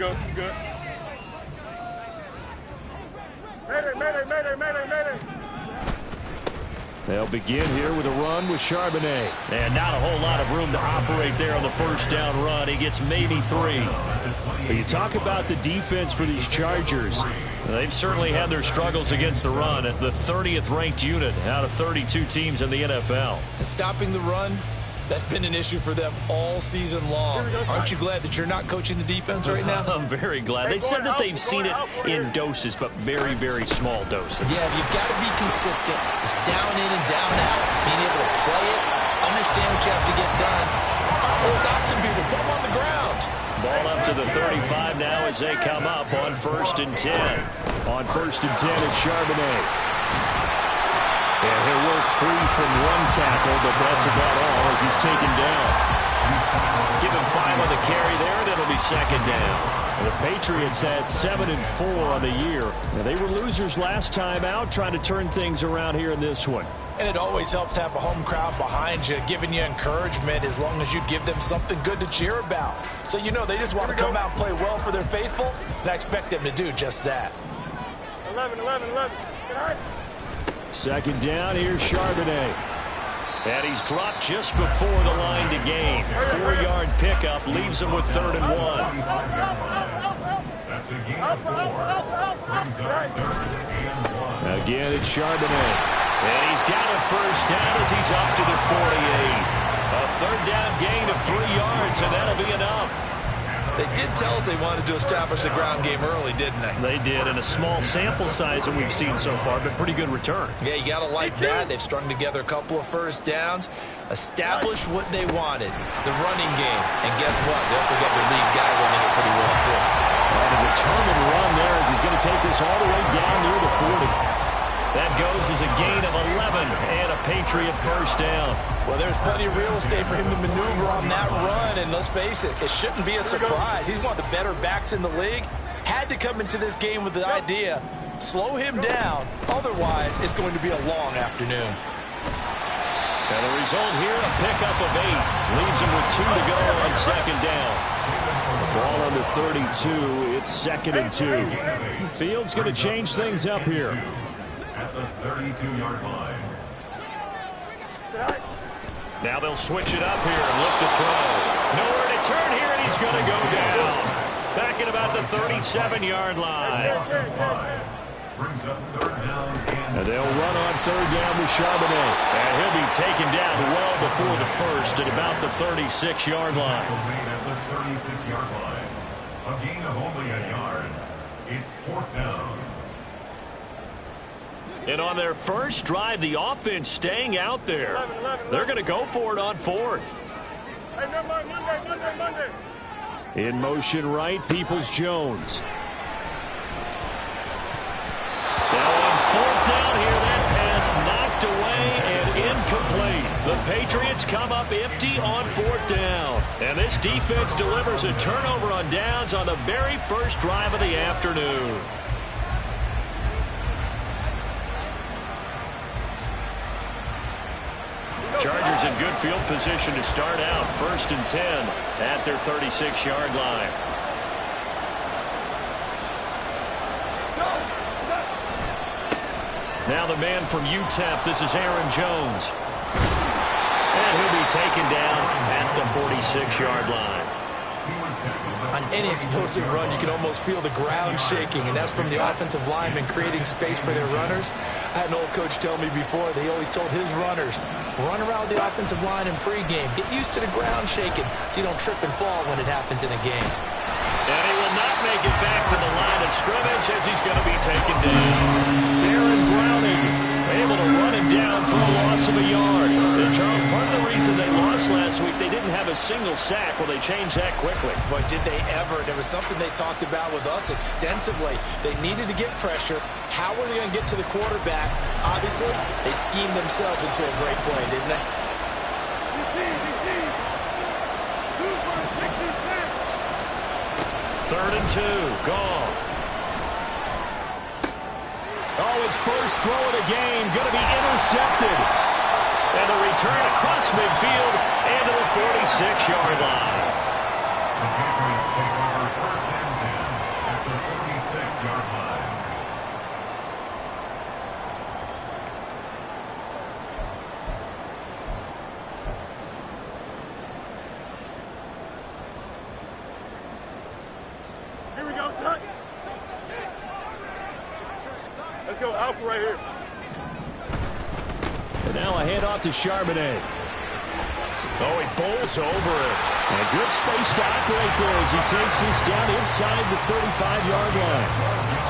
go. You good. Mayday, mayday, mayday, mayday, mayday. They'll begin here with a run with Charbonnet. And not a whole lot of room to operate there on the first down run. He gets maybe 3. But you talk about the defense for these Chargers. They've certainly had their struggles against the run at the 30th ranked unit out of 32 teams in the NFL. And stopping the run, that's been an issue for them all season long. Aren't you glad that you're not coaching the defense right now? I'm very glad. They said that they've seen it in doses, but very, very small doses. Yeah, you've got to be consistent. It's down in and down out. Being able to play it, understand what you have to get done, and finally stop some people, put them on the ground. Ball up to the 35 now as they come up on 1st and 10. On 1st and 10, it's Charbonnet. And he'll work free from one tackle, but that's about all as he's taken down. Give him 5 on the carry there, and it'll be 2nd down. The Patriots had 7 and 4 on the year. Now, they were losers last time out, trying to turn things around here in this one. And it always helps to have a home crowd behind you, giving you encouragement as long as you give them something good to cheer about. So you know they just want to come out and play well for their faithful, and I expect them to do just that. 11, 11, 11. All right. 2nd down, here's Charbonnet. And he's dropped just before the line to gain. 4-yard pickup leaves him with 3rd and 1. That's a gain of 4. Brings up 3rd and 1. Again, it's Charbonnet. And he's got a 1st down as he's up to the 48. A 3rd down gain of 3 yards, and that'll be enough. They did tell us they wanted to establish the ground game early, didn't they? They did, in a small sample size that we've seen so far, but pretty good return. Yeah, you got to like that. They've strung together a couple of 1st downs, established what they wanted, the running game. And guess what? They also got their lead guy running it pretty well, too. And a determined run there as he's going to take this all the way down near the 40. That goes as a gain of 11 and a Patriot 1st down. Well, there's plenty of real estate for him to maneuver on that run, and let's face it, it shouldn't be a surprise. He's one of the better backs in the league. Had to come into this game with the idea, slow him down, otherwise it's going to be a long afternoon. And the result here, a pickup of 8. Leaves him with 2 to go on 2nd down. Ball on the 32, it's 2nd and 2. Fields going to change things up here. At the 32-yard line. Now they'll switch it up here and look to throw. Nowhere to turn here, and he's going to go down. Back at about the 37-yard line. Brings up 3rd down. And they'll run on 3rd down with Charbonnet. And he'll be taken down well before the 1st at about the 36-yard line. At the 36-yard line. A gain of only a yard. It's 4th down. And on their first drive, the offense staying out there. They're going to go for it on 4th. Hey, Monday. In motion right, Peoples-Jones. Now on 4th down here, that pass knocked away and incomplete. The Patriots come up empty on 4th down. And this defense delivers a turnover on downs on the very first drive of the afternoon. Chargers in good field position to start out. 1st and 10 at their 36-yard line. Now the man from UTEP, this is Aaron Jones. And he'll be taken down at the 46-yard line. On any explosive run, you can almost feel the ground shaking, and that's from the offensive linemen creating space for their runners. I had an old coach tell me before, they always told his runners, run around the offensive line in pregame. Get used to the ground shaking so you don't trip and fall when it happens in a game. And he will not make it back to the line of scrimmage as he's going to be taken down. Aaron Browning able to run him down for a loss of a yard. And Charles, part of the reason they lost last week, they didn't have a single sack. Well, they changed that quickly. But did they ever? There was something they talked about with us extensively. They needed to get pressure. How were they going to get to the quarterback? Obviously, they schemed themselves into a great play, didn't they? Third and 2, Goff. Oh, his first throw of the game going to be intercepted. And a return across midfield and to the 46-yard line. The Patriots take over 1st and 10. we go. Sit up. Let's go. Alpha right here. And now a handoff to Charbonnet. Oh, he bowls over it. And a good space to operate there as he takes this down inside the 35-yard line.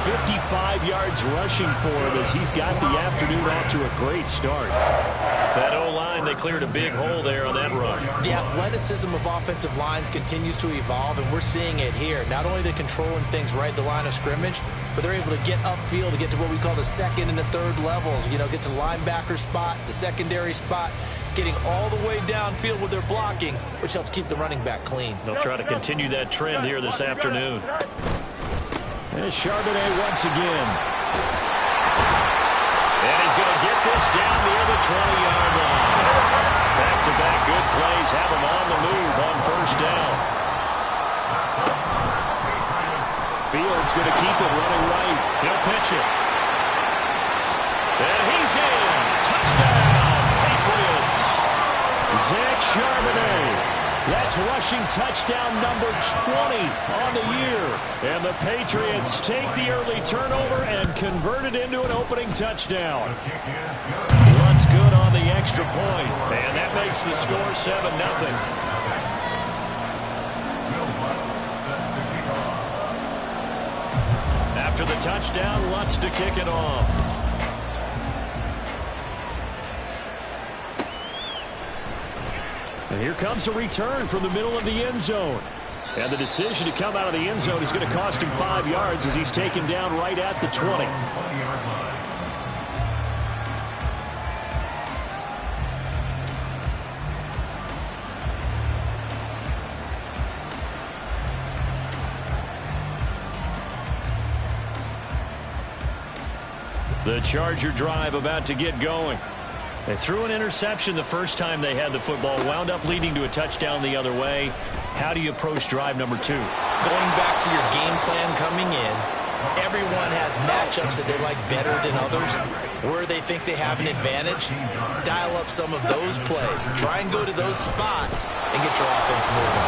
55 yards rushing for him as he's got the afternoon off to a great start. That O-line, they cleared a big hole there on that run. The athleticism of offensive lines continues to evolve, and we're seeing it here. Not only are they controlling things right at the line of scrimmage, but they're able to get upfield to get to what we call the second and the third levels. You know, get to the linebacker spot, the secondary spot, getting all the way downfield with their blocking, which helps keep the running back clean. They'll try to continue that trend here this afternoon. And Charbonnet once again. And he's going to get this down near the 20-yard line. Back-to-back good plays have him on the move on first down. Fields going to keep it running right. He'll pitch it. And he's in. Touchdown, Patriots. Zach Charbonnet. That's rushing touchdown number 20 on the year. And the Patriots take the early turnover and convert it into an opening touchdown. Lutz good on the extra point. And that makes the score 7-0. After the touchdown, Lutz to kick it off. And here comes a return from the middle of the end zone. And the decision to come out of the end zone is going to cost him 5 yards as he's taken down right at the 20. The Charger drive about to get going. They threw an interception the first time they had the football, wound up leading to a touchdown the other way. How do you approach drive number 2? Going back to your game plan coming in, everyone has matchups that they like better than others, where they think they have an advantage. Dial up some of those plays. Try and go to those spots and get your offense moving.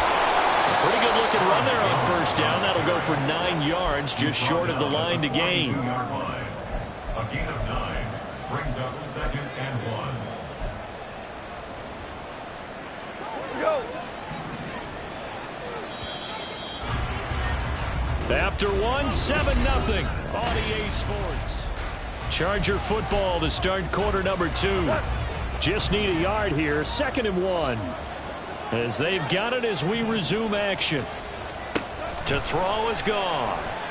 Pretty good looking run there on first down. That'll go for 9 yards, just short of the line to gain. A gain of 9 brings up 2nd and 1. Go. After 1, 7-0 on EA Sports. Charger football to start quarter number 2. Just need a yard here, 2nd and 1. As they've got it as we resume action. To throw is Goff.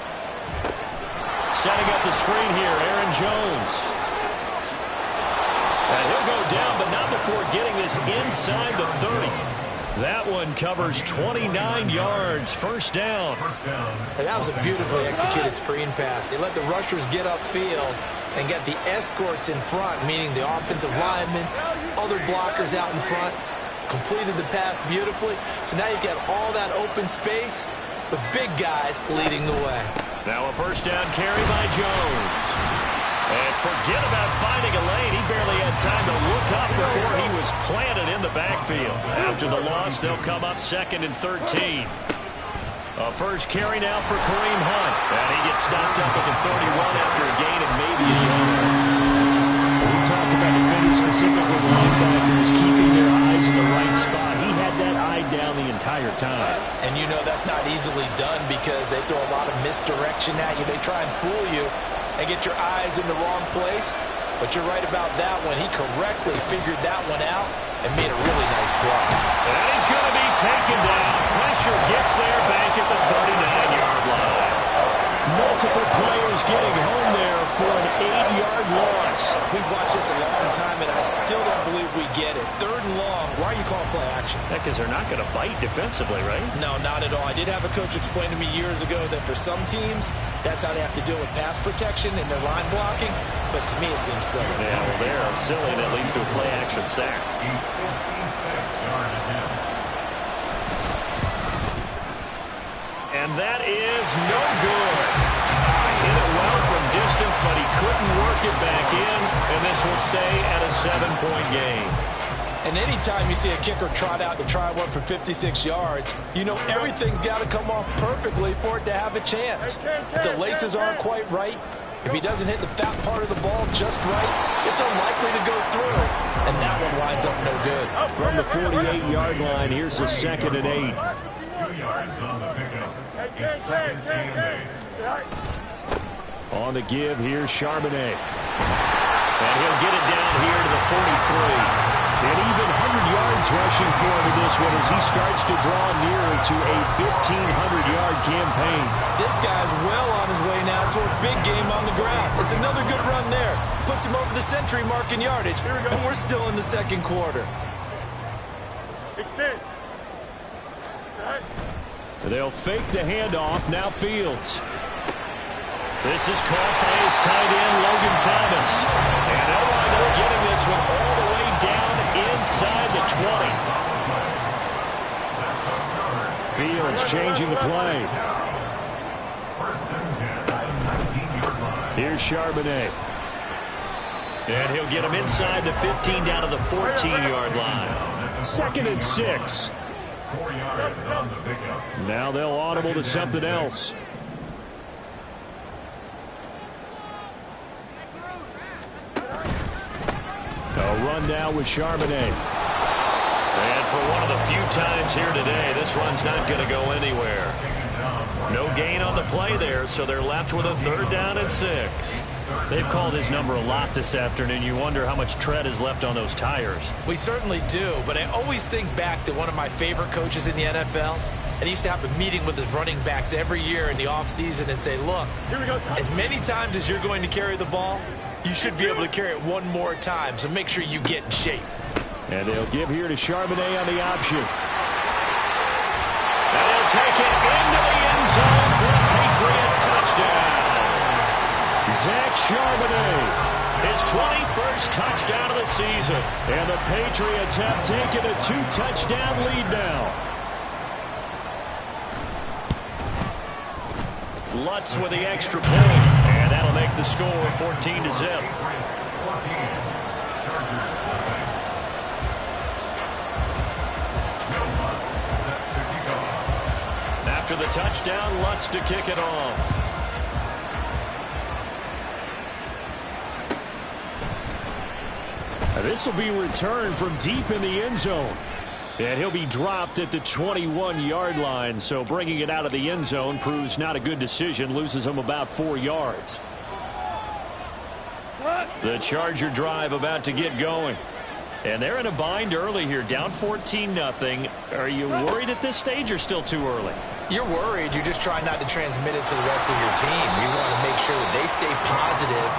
Setting up the screen here, Aaron Jones. And he'll go down, but not before getting this inside the 30. That one covers 29 yards, first down. And that was a beautifully executed screen pass. They let the rushers get upfield and get the escorts in front, meaning the offensive linemen, other blockers out in front, completed the pass beautifully. So now you've got all that open space with big guys leading the way. Now a first down carry by Jones. And forget about finding a lane. He barely had time to look up before he was planted in the backfield. After the loss, they'll come up 2nd and 13. A first carry now for Kareem Hunt. And he gets stopped up at the 31 after a gain of maybe a yard. We talk about defenders, specifically linebackers, keeping their eyes in the right spot. He had that eye down the entire time. And you know that's not easily done because they throw a lot of misdirection at you. They try and fool you and get your eyes in the wrong place. But you're right about that one. He correctly figured that one out and made a really nice play. And he's going to be taken down. Pressure gets there back at the 39-yard line. Multiple players getting home there for an 8-yard loss. We've watched this a long time, and I still don't believe we get it. 3rd and long. Why are you calling play action? Because they're not going to bite defensively, right? No, not at all. I did have a coach explain to me years ago that for some teams, that's how they have to deal with pass protection and their line blocking. But to me, it seems silly. Yeah, well, they're silly, and it leads to a play action sack. And that is no good. Hit it well from distance, but he couldn't work it back in, and this will stay at a 7-point game. And anytime you see a kicker trot out to try one for 56 yards, you know everything's got to come off perfectly for it to have a chance. If the laces aren't quite right, if he doesn't hit the fat part of the ball just right, it's unlikely to go through. And that one winds up no good. From the 48-yard line, here's the 2nd and 8. 2 yards on the pickup. It's 2nd and 8. On the give, here's Charbonnet. And he'll get it down here to the 43. And even 100 yards rushing for him in this one as he starts to draw nearer to a 1,500-yard campaign. This guy's well on his way now to a big game on the ground. It's another good run there. Puts him over the century mark in yardage, and we're still in the 2nd quarter. Extend. They'll fake the handoff. Now Fields. This is caught by his tight end, Logan Thomas. And they'll wind up getting this one all the way down inside the 20. Fields changing the play. Here's Charbonnet. And he'll get him inside the 15 down to the 14-yard line. 2nd and 6. 4 yards on the pickup. Now they'll audible to something else. A run now with Charbonnet. And for one of the few times here today, this run's not going to go anywhere. No gain on the play there, so they're left with a 3rd down and 6. They've called his number a lot this afternoon. You wonder how much tread is left on those tires. We certainly do, but I always think back to one of my favorite coaches in the NFL. And he used to have a meeting with his running backs every year in the offseason and say, look, as many times as you're going to carry the ball, you should be able to carry it one more time, so make sure you get in shape. And they'll give here to Charbonnet on the option. And he'll take it into the end zone for a Patriot touchdown. Zach Charbonnet. His 21st touchdown of the season. And the Patriots have taken a 2-touchdown lead now. Lutz with the extra point. And that'll make the score 14-0. After the touchdown, Lutz to kick it off. This will be returned from deep in the end zone. And he'll be dropped at the 21-yard line, so bringing it out of the end zone proves not a good decision, loses him about 4 yards. The Charger drive about to get going. And they're in a bind early here, down 14-0. Are you worried at this stage or still too early? You're worried. You're just trying not to transmit it to the rest of your team. You want to make sure that they stay positive.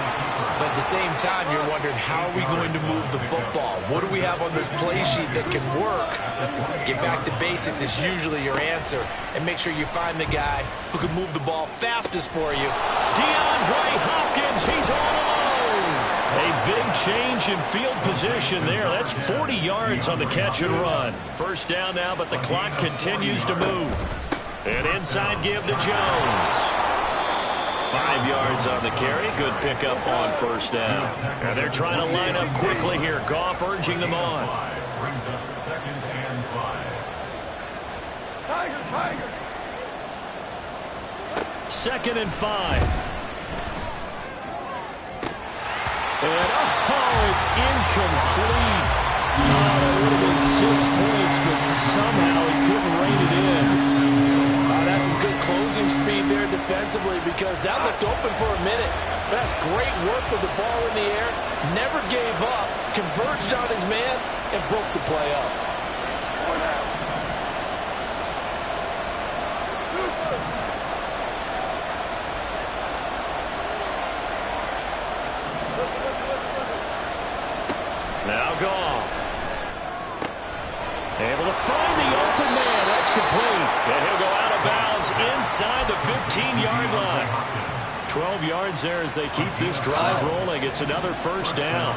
But at the same time, you're wondering, how are we going to move the football? What do we have on this play sheet that can work? Get back to basics is usually your answer. And make sure you find the guy who can move the ball fastest for you. DeAndre Hopkins, he's all alone. A big change in field position there. That's 40 yards on the catch and run. First down now, but the clock continues to move. And inside give to Jones. 5 yards on the carry. Good pickup on first down. And they're trying to line up quickly here. Goff urging them on. Brings up 2nd and 5. Tiger. 2nd and 5. And it's incomplete. That would have been 6 points, but somehow he couldn't rein it in. That's some good closing speed there defensively, because that looked open for a minute. That's great work with the ball in the air. Never gave up, converged on his man, and broke the play up. Now Goff. Able to find the open man. That's complete. And he'll go out of bounds inside the 15-yard line. 12 yards there as they keep this drive rolling. It's another first down.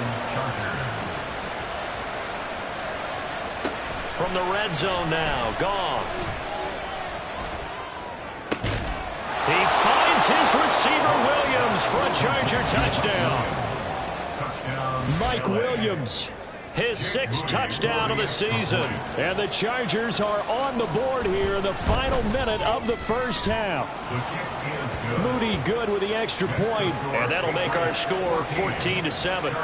From the red zone now, Goff. He finds his receiver, Williams, for a Charger touchdown. Mike Williams his 6th touchdown of the season. And the Chargers are on the board here in the final minute of the first half. Moody good with the extra point. And that'll make our score 14-7.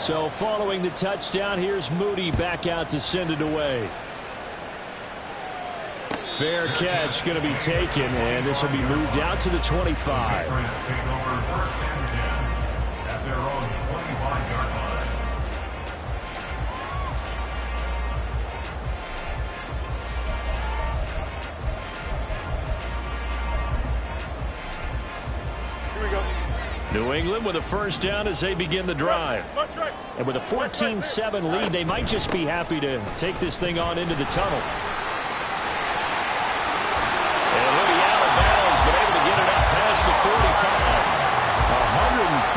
So following the touchdown, here's Moody back out to send it away. Fair catch going to be taken, and this will be moved out to the 25. New England with a first down as they begin the drive. And with a 14-7 lead, they might just be happy to take this thing on into the tunnel. And he'll be out of bounds, but able to get it up past the 45.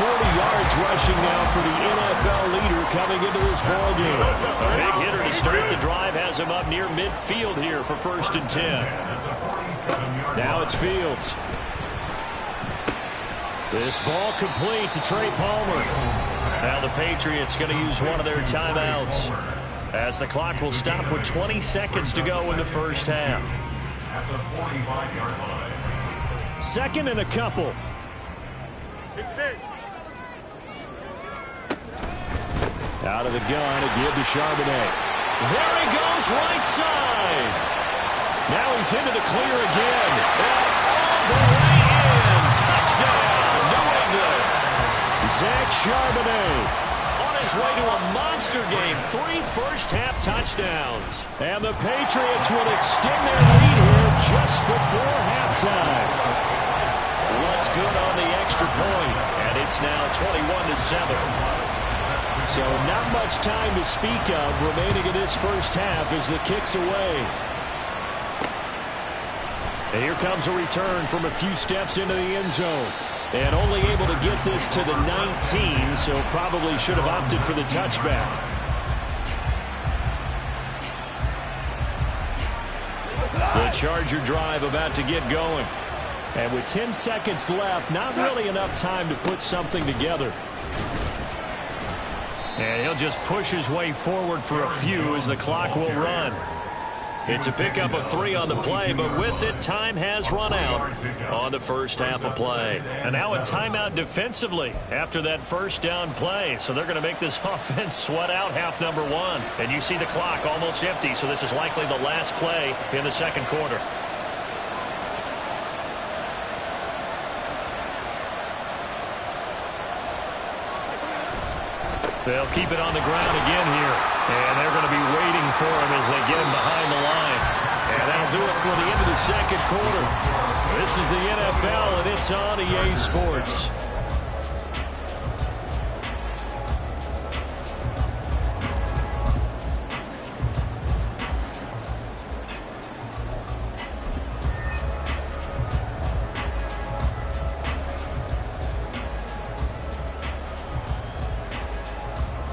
140 yards rushing now for the NFL leader coming into this ballgame. A big hitter to start the drive has him up near midfield here for 1st and 10. Now it's Fields. This ball complete to Trey Palmer. Now the Patriots going to use one of their timeouts as the clock will stop with 20 seconds to go in the first half. At the 45-yard line. 2nd and a couple. Out of the gun to give to Charbonnet. There he goes, right side. Now he's into the clear again. And all the way in. Touchdown, New England. Zach Charbonnet On his way to a monster game. 3 first-half touchdowns. And the Patriots will extend their lead here just before halftime. What's good on the extra point, and it's now 21-7. So not much time to speak of remaining in this first half as the kick's away. And here comes a return from a few steps into the end zone. And only able to get this to the 19, so probably should have opted for the touchback. The Charger drive about to get going. And with 10 seconds left, not really enough time to put something together. And he'll just push his way forward for a few as the clock will run. It's a pickup of 3 on the play, but with it, time has run out on the first half of play. And now a timeout defensively after that first down play. So they're going to make this offense sweat out half number 1. And you see the clock almost empty, so this is likely the last play in the second quarter. They'll keep it on the ground again here. And they're going to be waiting for him as they get him behind the line. And that'll do it for the end of the second quarter. This is the NFL, and it's on EA Sports.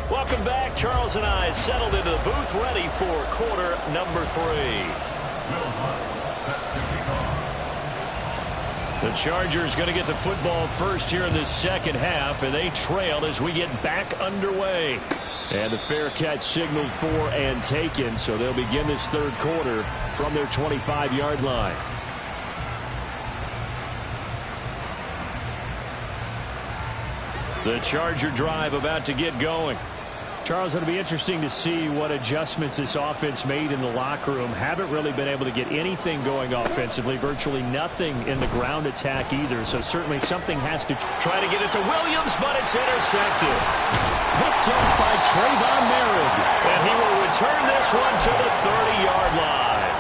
Welcome back. Charles and I settled into the booth ready for quarter number 3. The Chargers going to get the football first here in this second half, and they trail as we get back underway. And the fair catch signaled for and taken, so they'll begin this third quarter from their 25-yard line. The Charger drive about to get going. Charles, it'll be interesting to see what adjustments this offense made in the locker room. Haven't really been able to get anything going offensively. Virtually nothing in the ground attack either. So certainly something has to try to get it to Williams, but it's intercepted. Picked up by Trayvon Merritt. And he will return this one to the 30-yard line.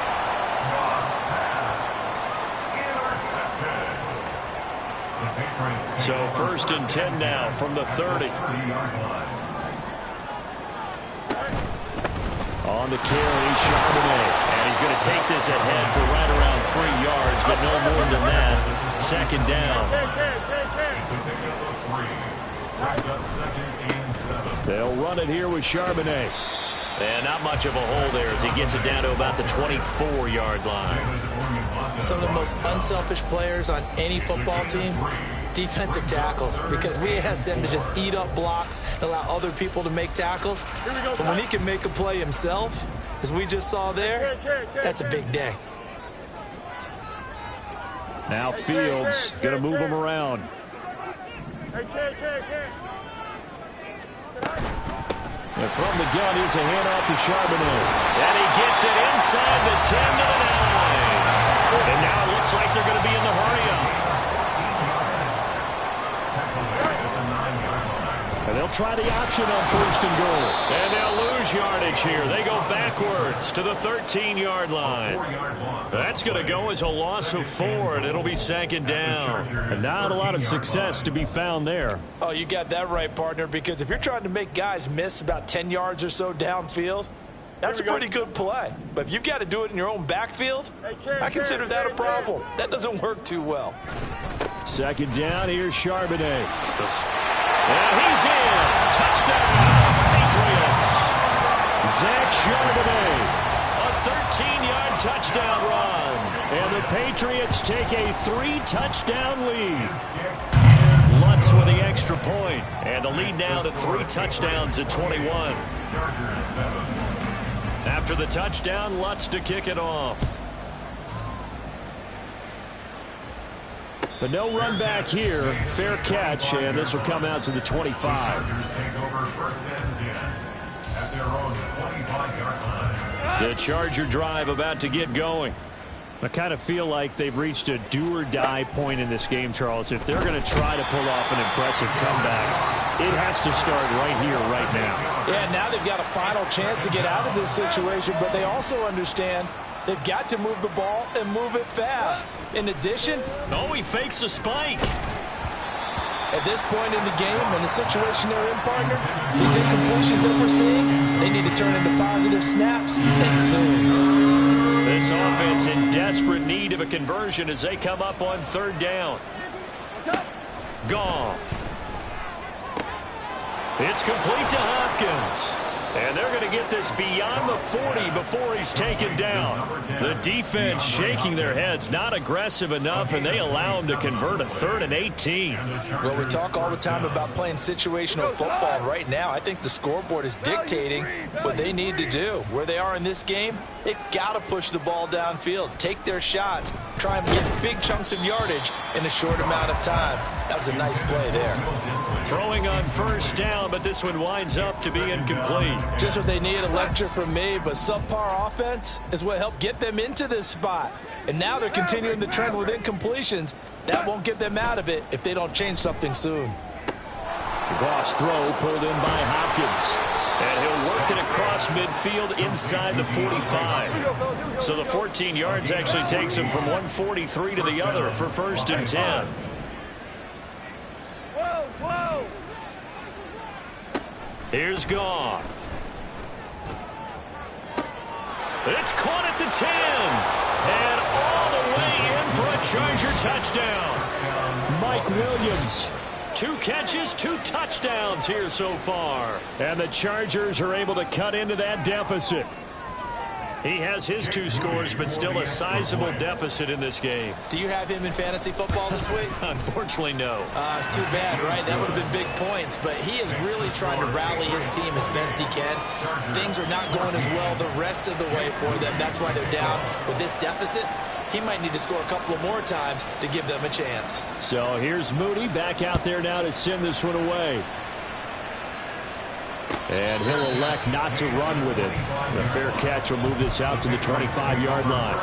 So 1st and 10 now from the 30. On the carry, Charbonnet. And he's going to take this ahead for right around 3 yards, but no more than that. Second down. They'll run it here with Charbonnet. And not much of a hole there as he gets it down to about the 24-yard line. Some of the most unselfish players on any football team defensive tackles, because we ask them to just eat up blocks and allow other people to make tackles. But when he can make a play himself, as we just saw there, that's a big day. Now Fields going to move him around. And from the gun, here's a handoff to Charbonnet. And he gets it inside the 10 to the 9. And now it looks like they're going to be in the hurry-up. And they'll try the option on first and goal. And they'll lose yardage here. They go backwards to the 13-yard line. That's going to go as a loss of 4, and it'll be second down. And not a lot of success to be found there. Oh, you got that right, partner, because if you're trying to make guys miss about 10 yards or so downfield, that's a pretty good play. But if you've got to do it in your own backfield, I consider that a problem. That doesn't work too well. Second down, here's Charbonnet. And he's in. Touchdown, Patriots. Zach Charbonnet. A 13-yard touchdown run. And the Patriots take a 3-touchdown lead. Lutz with the extra point. And the lead now to 3 touchdowns at 21. After the touchdown, Lutz to kick it off. But no run back here. Fair catch, and this will come out to the 25. The Charger drive about to get going. I kind of feel like they've reached a do-or-die point in this game, Charles. If they're going to try to pull off an impressive comeback, it has to start right here, right now. Yeah, now they've got a final chance to get out of this situation, but they also understand they've got to move the ball and move it fast. In addition, oh, he fakes a spike. At this point in the game, in the situation they're in, partner, these incompletions that we're seeing, they need to turn into positive snaps and soon. This offense in desperate need of a conversion as they come up on third down. Goff. It's complete to Hopkins. And they're going to get this beyond the 40 before he's taken down. The defense shaking their heads, not aggressive enough, and they allow him to convert a 3rd and 18. Well, we talk all the time about playing situational football. Right now, I think the scoreboard is dictating what they need to do. Where they are in this game, they've got to push the ball downfield, take their shots, try and get big chunks of yardage in a short amount of time. That was a nice play there. Throwing on first down, but this one winds up to be incomplete. Just what they need, a lecture from me, but subpar offense is what helped get them into this spot. And now they're continuing the trend with incompletions. That won't get them out of it if they don't change something soon. Goff's throw pulled in by Hopkins. And he'll work it across midfield inside the 45. So the 14 yards actually takes him from 143 to the other for 1st and 10. Here's Goff. It's caught at the 10. And all the way in for a Charger touchdown. Mike Williams. 2 catches, 2 touchdowns here so far. And the Chargers are able to cut into that deficit. He has his 2 scores, but still a sizable deficit in this game. Do you have him in fantasy football this week? Unfortunately, no. It's too bad, right? That would have been big points, but he is really trying to rally his team as best he can. Things are not going as well the rest of the way for them. That's why they're down. With this deficit, he might need to score a couple of more times to give them a chance. So here's Moody back out there now to send this one away. And he'll elect not to run with it. The fair catch will move this out to the 25-yard line.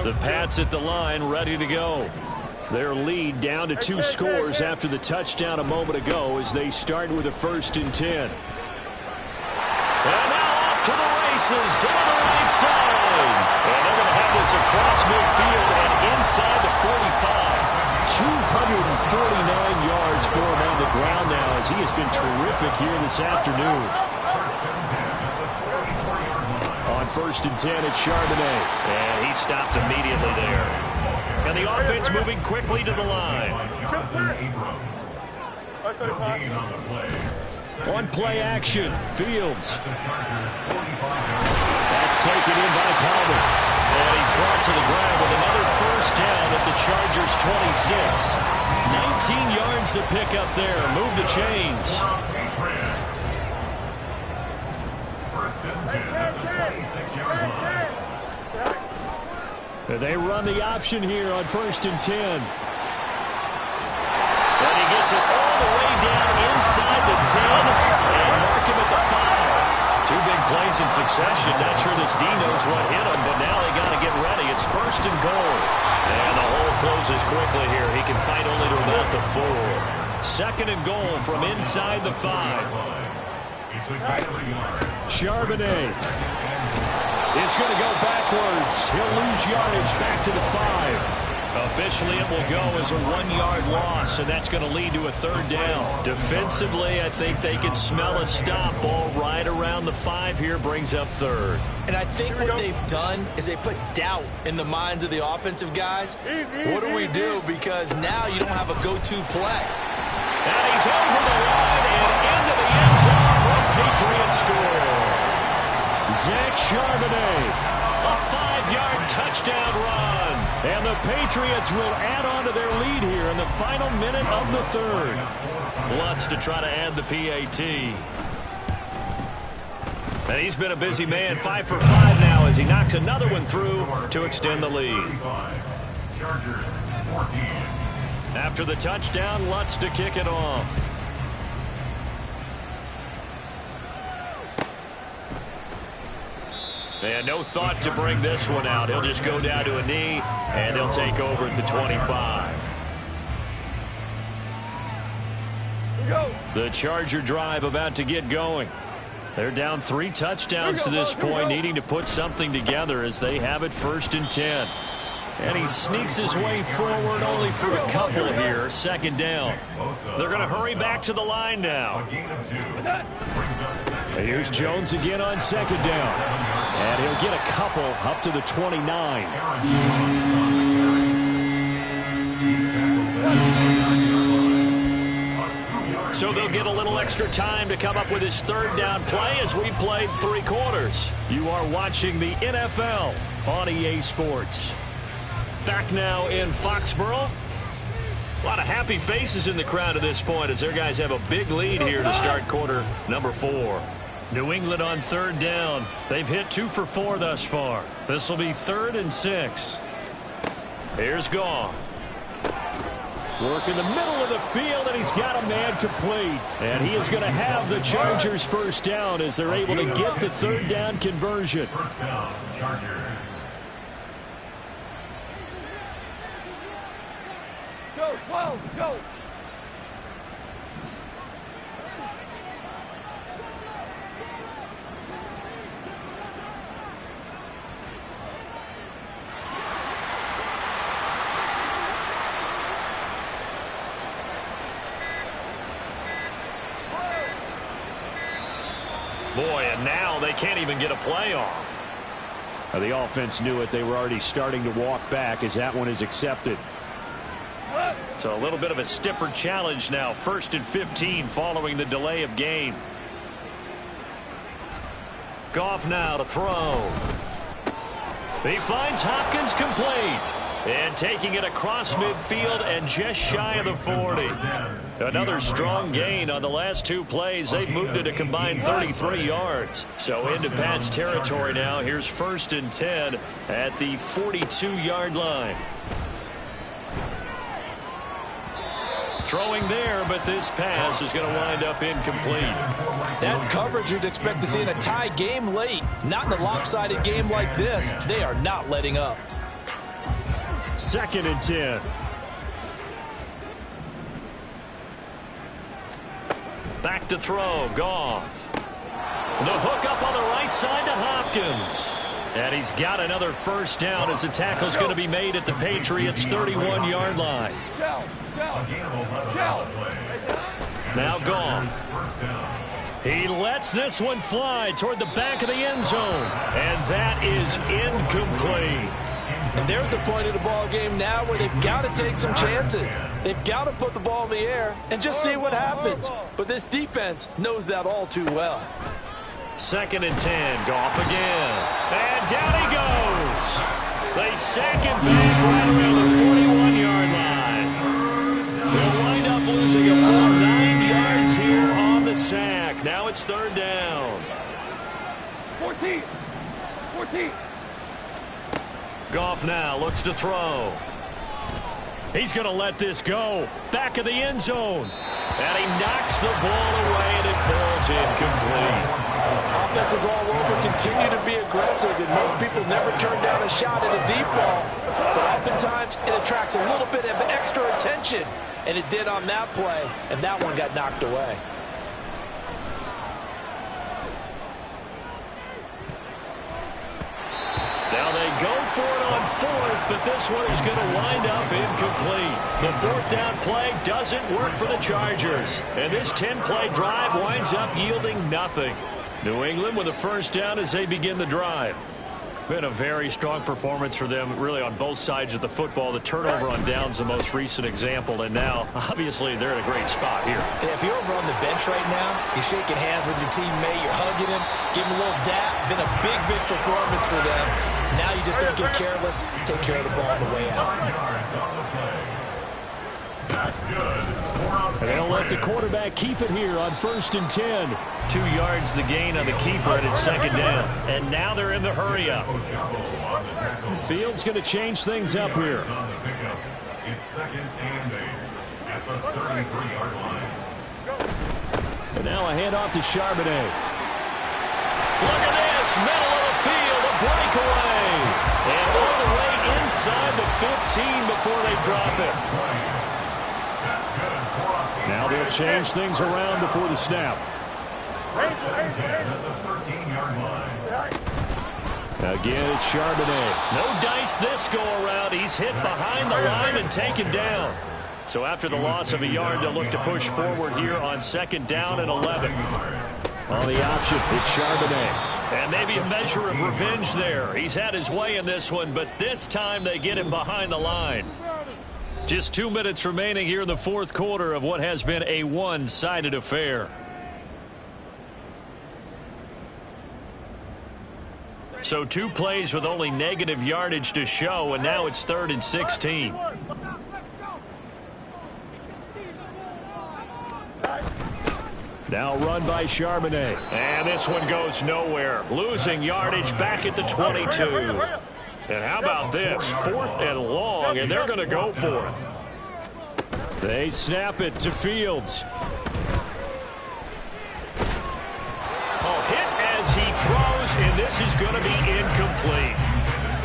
The Pats at the line, ready to go. Their lead down to 2 scores after the touchdown a moment ago as they start with a 1st and 10. And now off to the races, down the right side. And they're going to have this across midfield and inside the 45. 249 yards for him on the ground now as he has been terrific here this afternoon. On first and 10 at Charbonnet. And he stopped immediately there. And the offense moving quickly to the line. On play action, Fields. That's taken in by Palmer. And he's brought to the ground with another first down at the Chargers' 26. 19 yards to pick up there. Move the chains. First and 10 at the 26-yard line. They run the option here on first and 10. And he gets it all the way down inside the 10 and mark him at the 5. Two big plays in succession. Not sure this D knows what hit him, but now they got to get ready. It's first and goal. And the hole closes quickly here. He can fight only to about the 4. Second and goal from inside the 5. Charbonnet is going to go backwards. He'll lose yardage back to the 5. Officially, it will go as a 1-yard loss, and that's going to lead to a third down. Defensively, I think they can smell a stop. Ball right around the 5 here brings up third. And I think what they've done is they put doubt in the minds of the offensive guys. What do we do? Because now you don't have a go-to play. And he's over the line and into the end zone for a Patriot score. Zach Charbonnet. A 5-yard touchdown run. And the Patriots will add on to their lead here in the final minute of the third. Lutz to try to add the PAT. And he's been a busy man, 5 for 5 now as he knocks another one through to extend the lead. Chargers 14. After the touchdown, Lutz to kick it off. And no thought to bring this one out. He'll just go down to a knee, and they'll take over at the 25. The Charger drive about to get going. They're down 3 touchdowns to this point, needing to put something together as they have it first and 10. And he sneaks his way forward only for a couple here. Second down. They're going to hurry back to the line now. Here's Jones again on second down. And he'll get a couple up to the 29. So they'll get a little extra time to come up with his third down play as we played 3 quarters. You are watching the NFL on EA Sports. Back now in Foxborough. A lot of happy faces in the crowd at this point as their guys have a big lead here to start quarter number 4. New England on third down. They've hit 2 for 4 thus far. This will be 3rd and 6. Here's Goff. Work in the middle of the field, and he's got a man complete. And he is going to have the Chargers first down as they're able to get the third down conversion. First down, Chargers. Go! Boy, and now they can't even get a play off. The offense knew it. They were already starting to walk back as that one is accepted. So a little bit of a stiffer challenge now. 1st and 15 following the delay of game. Goff now to throw. He finds Hopkins complete. And taking it across midfield and just shy of the 40. Another strong gain on the last 2 plays. They've moved it a combined 33 yards. So into Pat's territory now. Here's 1st and 10 at the 42-yard line. Throwing there, but this pass is going to wind up incomplete. That's coverage you'd expect to see in a tie game late. Not in a lopsided game like this. They are not letting up. 2nd and 10. Back to throw. Goff. The hook up on the right side to Hopkins. And he's got another first down as the tackle's going to be made at the Patriots' 31-yard line. Now Goff. He lets this one fly toward the back of the end zone. And that is incomplete. And they're at the point of the ball game now where they've got to take some chances. They've got to put the ball in the air and just see what happens. But this defense knows that all too well. 2nd and 10. Goff again. And down he goes. They sack him back right around the 41-yard line. They'll wind up losing a full 9 yards here on the sack. Now it's 3rd down. 14. Goff now looks to throw. He's going to let this go. Back of the end zone. And he knocks the ball away, and it falls incomplete. Offenses all over continue to be aggressive, and most people never turn down a shot at a deep ball. But oftentimes, it attracts a little bit of extra attention, and it did on that play, and that one got knocked away. Now they go for it on 4th, but this one is going to wind up incomplete. The 4th down play doesn't work for the Chargers. And this 10-play drive winds up yielding nothing. New England with a 1st down as they begin the drive. Been a very strong performance for them, really, on both sides of the football. The turnover on downs the most recent example, and now, obviously, they're in a great spot here. If you're over on the bench right now, you're shaking hands with your teammate, you're hugging him, giving him a little dap. Been a big, big performance for them. Now you just don't get careless. Take care of the ball on the way out. That's good. And they'll let the quarterback keep it here on 1st and 10. 2 yards the gain on the keeper, and it's 2nd down. And now they're in the hurry up. Field's going to change things up here. It's 2nd and 8 at the 33-yard line. And now a handoff to Charbonnet. Look at this, middle of the field, a breakaway. And all the way inside the 15 before they drop it. Now they'll change things around before the snap. Again, it's Charbonnet. No dice this go-around. He's hit behind the line and taken down. So after the loss of a yard, they'll look to push forward here on 2nd down and 11. On the option, it's Charbonnet. And maybe a measure of revenge there. He's had his way in this one, but this time they get him behind the line. Just 2 minutes remaining here in the 4th quarter of what has been a one-sided affair. So 2 plays with only negative yardage to show, and now it's 3rd and 16. Now run by Charbonnet. And this one goes nowhere. Losing yardage back at the 22. And how about this? 4th and long, and they're going to go for it. They snap it to Fields. Oh, hit as he throws, and this is going to be incomplete.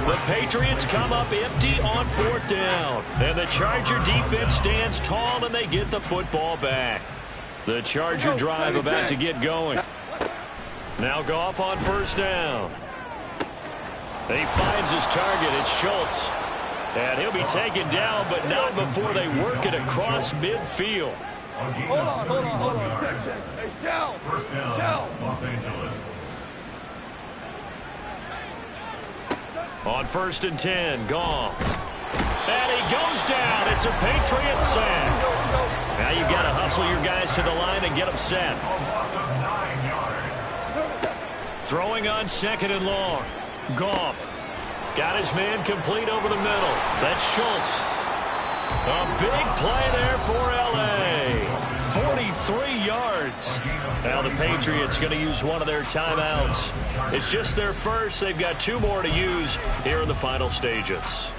The Patriots come up empty on 4th down. And the Charger defense stands tall, and they get the football back. The Charger drive about to get going. Now Goff on 1st down. He finds his target. It's Schultz. And he'll be taken down, but not before they work it across midfield. Hold on. Check. Hey, Shell. 1st down, Los Angeles. On 1st and 10, Goff. And he goes down. It's a Patriot sack. Now you've got to hustle your guys to the line and get them set. Throwing on 2nd and long. Goff. Got his man complete over the middle. That's Schultz. A big play there for L.A. 43 yards. Now the Patriots going to use one of their timeouts. It's just their first. They've got 2 more to use here in the final stages.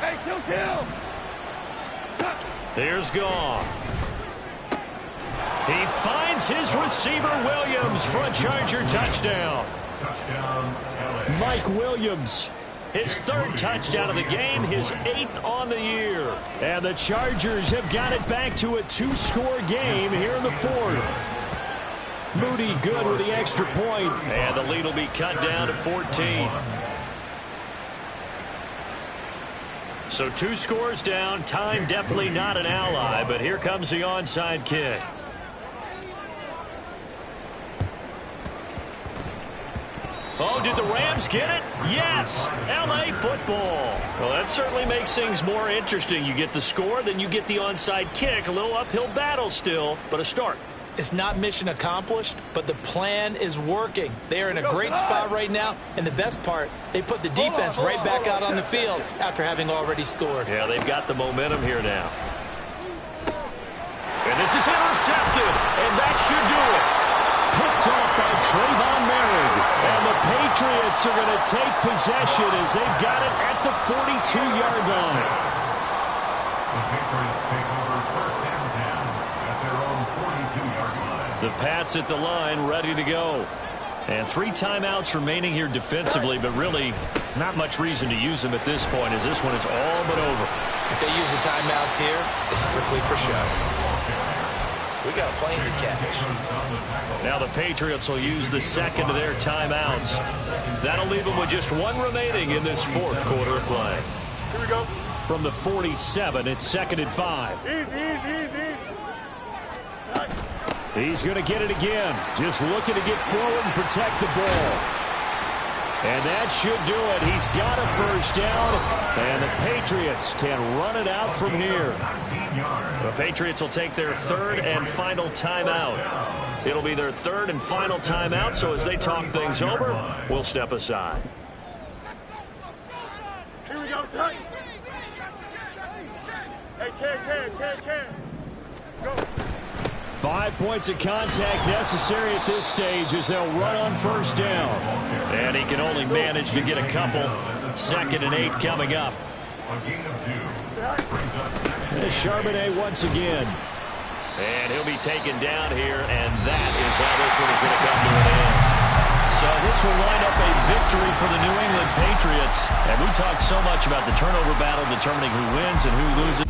Hey, kill. Here's Goff. He finds his receiver, Williams, for a Charger touchdown. Mike Williams, his 3rd touchdown of the game, his 8th on the year. And the Chargers have got it back to a 2-score game here in the 4th. Moody good with the extra point. And the lead will be cut down to 14. So 2 scores down. Time definitely not an ally, but here comes the onside kick. Oh, did the Rams get it? Yes! L.A. football. Well, that certainly makes things more interesting. You get the score, then you get the onside kick. A little uphill battle still, but a start. It's not mission accomplished, but the plan is working. They are in a great spot right now, and the best part, they put the defense right back out on the field after having already scored. Yeah, they've got the momentum here now. And this is intercepted, and that should do it. Picked off by Trayvon Merrick. And the Patriots are going to take possession as they've got it at the 42-yard line. The Patriots take over first and 10 at their own 42-yard line. The Pats at the line, ready to go. And 3 timeouts remaining here defensively, but really not much reason to use them at this point as this one is all but over. If they use the timeouts here, it's strictly for show. We got a plane to catch. Now the Patriots will use the second of their timeouts. That'll leave them with just 1 remaining in this 4th quarter of play. Here we go. From the 47, it's 2nd and 5. Easy. He's going to get it again. Just looking to get forward and protect the ball. And that should do it. He's got a first down, and the Patriots can run it out from here. The Patriots will take their 3rd and final timeout. It'll be their 3rd and final timeout, so as they talk things over, we'll step aside. Here we go, son. Hey, Ken. Go. 5 points of contact necessary at this stage as they'll run on first down. And he can only manage to get a couple. 2nd and 8 coming up. A gain of 2 brings us second. There's Charbonnet once again. And he'll be taken down here, and that is how this one is going to come to an end. So this will wind up a victory for the New England Patriots. And we talked so much about the turnover battle determining who wins and who loses.